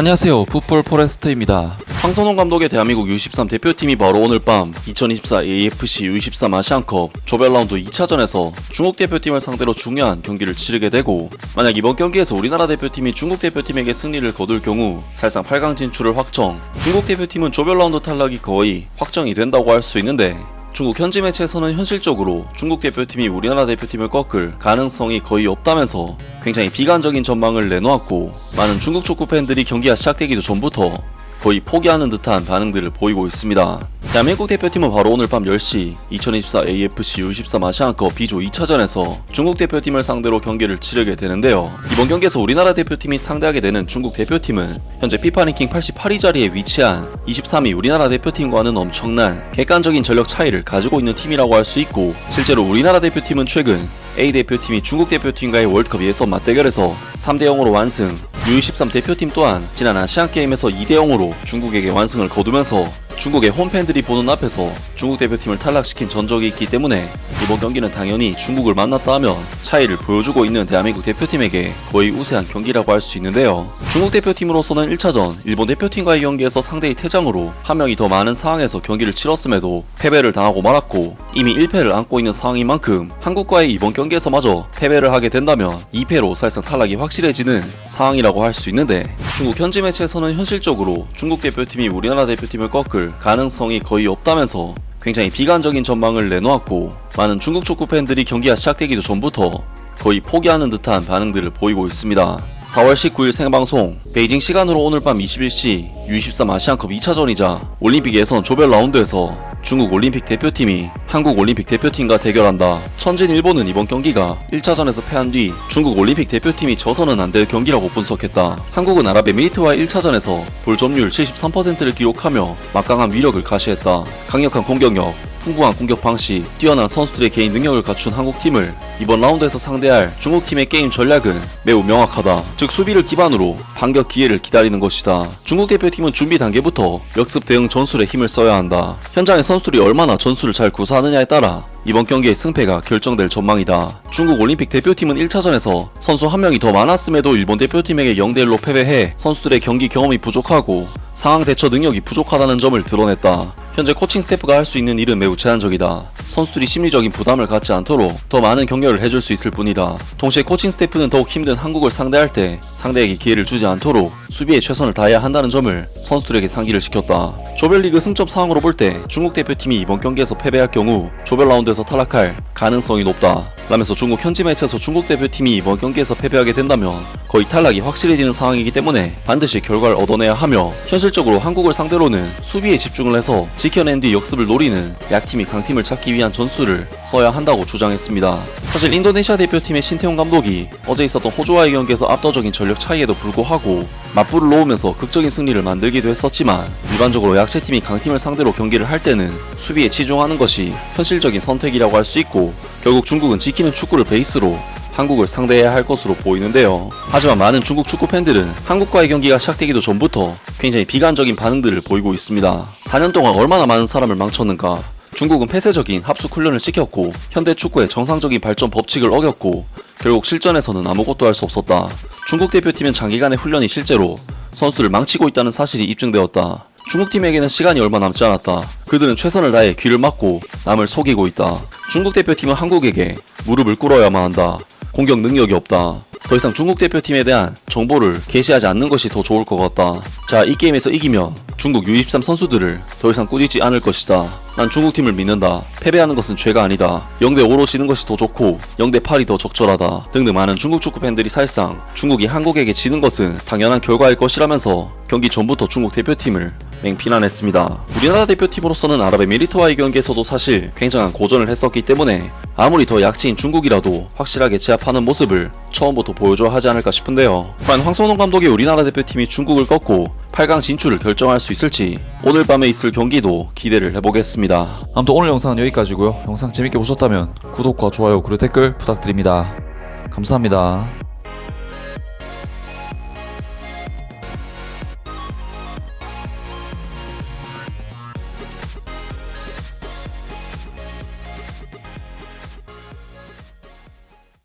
안녕하세요, 풋볼 포레스트입니다. 황선홍 감독의 대한민국 U13 대표팀이 바로 오늘 밤 2024 AFC U13 아시안컵 조별라운드 2차전에서 중국 대표팀을 상대로 중요한 경기를 치르게 되고, 만약 이번 경기에서 우리나라 대표팀이 중국 대표팀에게 승리를 거둘 경우 사실상 8강 진출을 확정, 중국 대표팀은 조별라운드 탈락이 거의 확정이 된다고 할 수 있는데, 중국 현지 매체에서는 현실적으로 중국 대표팀이 우리나라 대표팀을 꺾을 가능성이 거의 없다면서 굉장히 비관적인 전망을 내놓았고, 많은 중국 축구 팬들이 경기가 시작되기도 전부터 거의 포기하는 듯한 반응들을 보이고 있습니다. 대한민국 대표팀은 바로 오늘 밤 10시 2024 AFC U13 아시안컵 B조 2차전에서 중국 대표팀을 상대로 경기를 치르게 되는데요. 이번 경기에서 우리나라 대표팀이 상대하게 되는 중국 대표팀은 현재 피파 랭킹 88위 자리에 위치한 23위 우리나라 대표팀과는 엄청난 객관적인 전력 차이를 가지고 있는 팀이라고 할 수 있고, 실제로 우리나라 대표팀은 최근 A 대표팀이 중국 대표팀과의 월드컵 예선 맞대결에서 3대0으로 완승, U23 대표팀 또한 지난 아시안게임에서 2대0으로 중국에게 완승을 거두면서 중국의 홈팬들이 보는 앞에서 중국 대표팀을 탈락시킨 전적이 있기 때문에 이번 경기는 당연히 중국을 만났다 하면 차이를 보여주고 있는 대한민국 대표팀에게 거의 우세한 경기라고 할 수 있는데요. 중국 대표팀으로서는 1차전 일본 대표팀과의 경기에서 상대의 퇴장으로 한 명이 더 많은 상황에서 경기를 치렀음에도 패배를 당하고 말았고, 이미 1패를 안고 있는 상황인 만큼 한국과의 이번 경기에서마저 패배를 하게 된다면 2패로 사실상 탈락이 확실해지는 상황이라고 할 수 있는데, 중국 현지 매체에서는 현실적으로 중국 대표팀이 우리나라 대표팀을 꺾을 가능성이 거의 없다면서 굉장히 비관적인 전망을 내놓았고, 많은 중국 축구 팬들이 경기가 시작되기도 전부터 거의 포기하는 듯한 반응들을 보이고 있습니다. 4월 19일 생방송, 베이징 시간으로 오늘 밤 21시 U13 아시안컵 2차전이자 올림픽 예선 조별 라운드에서 중국 올림픽 대표팀이 한국 올림픽 대표팀과 대결한다. 천진 일본은 이번 경기가 1차전에서 패한 뒤 중국 올림픽 대표팀이 져서는 안 될 경기라고 분석했다. 한국은 아랍에미리트와의 1차전에서 볼 점유율 73%를 기록하며 막강한 위력을 가시했다. 강력한 공격력, 풍부한 공격 방식, 뛰어난 선수들의 개인 능력을 갖춘 한국팀을 이번 라운드에서 상대할 중국팀의 게임 전략은 매우 명확하다. 즉, 수비를 기반으로 반격 기회를 기다리는 것이다. 중국 대표팀은 준비 단계부터 역습 대응 전술에 힘을 써야 한다. 현장의 선수들이 얼마나 전술을 잘 구사하느냐에 따라 이번 경기의 승패가 결정될 전망이다. 중국 올림픽 대표팀은 1차전에서 선수 한 명이 더 많았음에도 일본 대표팀에게 0대1로 패배해 선수들의 경기 경험이 부족하고 상황 대처 능력이 부족하다는 점을 드러냈다. 현재 코칭 스태프가 할 수 있는 일은 매우 제한적이다. 선수들이 심리적인 부담을 갖지 않도록 더 많은 격려를 해줄 수 있을 뿐이다. 동시에 코칭 스태프는 더욱 힘든 한국을 상대할 때 상대에게 기회를 주지 않도록 수비에 최선을 다해야 한다는 점을 선수들에게 상기를 시켰다. 조별리그 승점 상황으로 볼 때 중국 대표팀이 이번 경기에서 패배할 경우 조별 라운드에서 탈락할 가능성이 높다 라면서 중국 현지 매체에서 중국 대표팀이 이번 경기에서 패배하게 된다면 거의 탈락이 확실해지는 상황이기 때문에 반드시 결과를 얻어내야 하며, 현실적으로 한국을 상대로는 수비에 집중을 해서 지켜낸 뒤 역습을 노리는 약팀이 강팀을 찾기 위한 전술을 써야 한다고 주장했습니다. 사실 인도네시아 대표팀의 신태용 감독이 어제 있었던 호주와의 경기에서 압도적인 전력 차이에도 불구하고 맞불을 놓으면서 극적인 승리를 만들기도 했었지만, 일반적으로 약체팀이 강팀을 상대로 경기를 할 때는 수비에 치중하는 것이 현실적인 선택이라고 할 수 있고, 결국 중국은 지키는 축구를 베이스로 한국을 상대해야 할 것으로 보이는데요. 하지만 많은 중국 축구 팬들은 한국과의 경기가 시작되기도 전부터 굉장히 비관적인 반응들을 보이고 있습니다. 4년 동안 얼마나 많은 사람을 망쳤는가. 중국은 폐쇄적인 합숙 훈련을 시켰고 현대 축구의 정상적인 발전 법칙을 어겼고 결국 실전에서는 아무것도 할 수 없었다. 중국 대표팀은 장기간의 훈련이 실제로 선수들을 망치고 있다는 사실이 입증되었다. 중국팀에게는 시간이 얼마 남지 않았다. 그들은 최선을 다해 귀를 막고 남을 속이고 있다. 중국 대표팀은 한국에게 무릎을 꿇어야만 한다. 공격 능력이 없다. 더 이상 중국 대표팀에 대한 정보를 게시하지 않는 것이 더 좋을 것 같다. 자, 이 게임에서 이기면 중국 U23 선수들을 더 이상 꾸짖지 않을 것이다. 난 중국팀을 믿는다. 패배하는 것은 죄가 아니다. 0대5로 지는 것이 더 좋고 0대8이 더 적절하다. 등등 많은 중국 축구 팬들이 사실상 중국이 한국에게 지는 것은 당연한 결과일 것이라면서 경기 전부터 중국 대표팀을 맹비난했습니다. 우리나라 대표팀으로서는 아랍에미리트와의 경기에서도 사실 굉장한 고전을 했었기 때문에 아무리 더 약체인 중국이라도 확실하게 제압하는 모습을 처음부터 보여줘야 하지 않을까 싶은데요. 과연 황선홍 감독의 우리나라 대표팀이 중국을 꺾고 8강 진출을 결정할 수 있을지 오늘 밤에 있을 경기도 기대를 해보겠습니다. 아무튼 오늘 영상은 여기까지고요. 영상 재밌게 보셨다면 구독과 좋아요 그리고 댓글 부탁드립니다. 감사합니다.